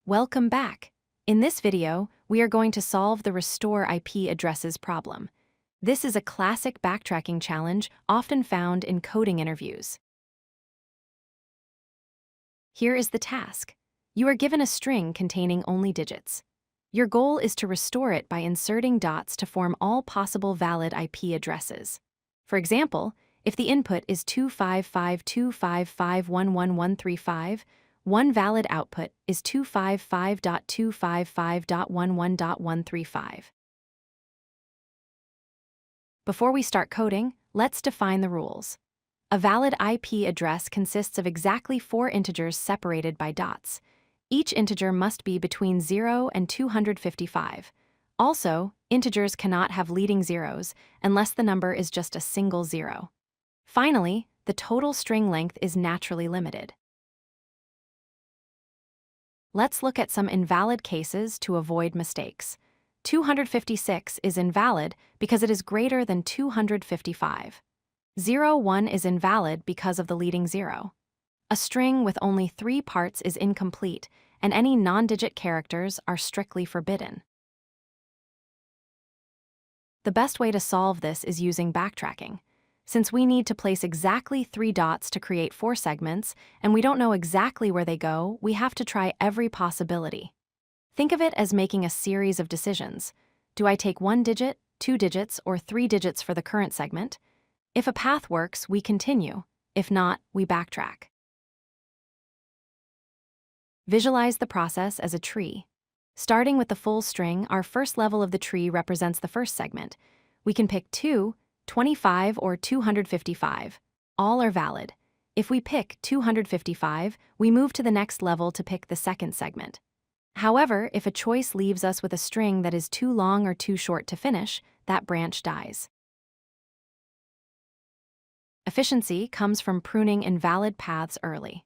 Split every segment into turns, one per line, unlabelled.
Welcome back. In this video, we are going to solve the restore IP addresses problem. This is a classic backtracking challenge often found in coding interviews. Here is the task. You are given a string containing only digits. Your goal is to restore it by inserting dots to form all possible valid IP addresses. For example, if the input is 255.255.11135, one valid output is 255.255.11.135. Before we start coding, let's define the rules. A valid IP address consists of exactly 4 integers separated by dots. Each integer must be between 0 and 255. Also, integers cannot have leading zeros unless the number is just a single zero. Finally, the total string length is naturally limited. Let's look at some invalid cases to avoid mistakes. 256 is invalid because it is greater than 255. 01 is invalid because of the leading zero. A string with only 3 parts is incomplete, and any non-digit characters are strictly forbidden. The best way to solve this is using backtracking. Since we need to place exactly 3 dots to create 4 segments, and we don't know exactly where they go, we have to try every possibility. Think of it as making a series of decisions. Do I take 1 digit, 2 digits, or 3 digits for the current segment? If a path works, we continue. If not, we backtrack. Visualize the process as a tree. Starting with the full string, our first level of the tree represents the first segment. We can pick 2, 25, or 255. All are valid. If we pick 255, we move to the next level to pick the second segment. However, if a choice leaves us with a string that is too long or too short to finish, that branch dies. Efficiency comes from pruning invalid paths early.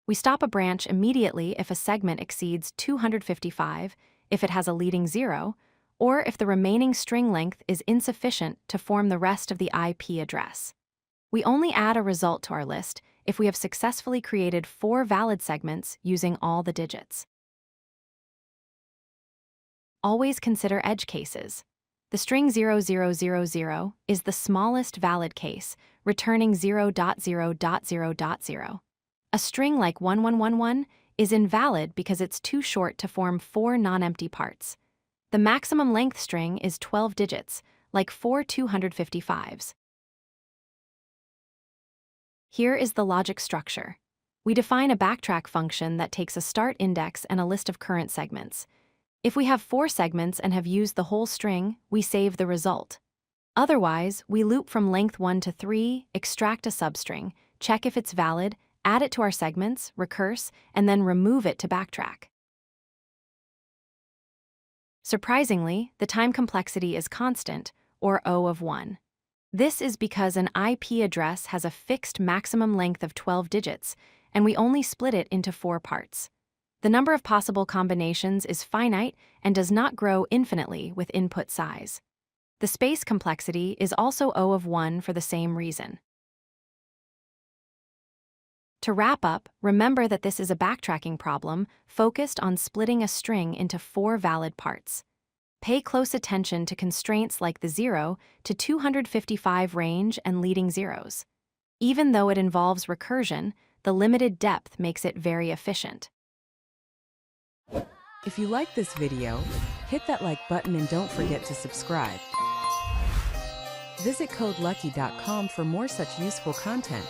We stop a branch immediately if a segment exceeds 255, if it has a leading zero, or if the remaining string length is insufficient to form the rest of the IP address. We only add a result to our list if we have successfully created 4 valid segments using all the digits. Always consider edge cases. The string 0000 is the smallest valid case, returning 0.0.0.0. A string like 1111 is invalid because it's too short to form 4 non-empty parts. The maximum length string is 12 digits, like 4 255s. Here is the logic structure. We define a backtrack function that takes a start index and a list of current segments. If we have 4 segments and have used the whole string, we save the result. Otherwise, we loop from length 1 to 3, extract a substring, check if it's valid, add it to our segments, recurse, and then remove it to backtrack. Surprisingly, the time complexity is constant, or O of 1. This is because an IP address has a fixed maximum length of 12 digits, and we only split it into 4 parts. The number of possible combinations is finite and does not grow infinitely with input size. The space complexity is also O of 1 for the same reason. To wrap up, remember that this is a backtracking problem focused on splitting a string into 4 valid parts. Pay close attention to constraints like the 0 to 255 range and leading zeros. Even though it involves recursion, the limited depth makes it very efficient.
If you like this video, hit that like button and don't forget to subscribe. Visit codelucky.com for more such useful content.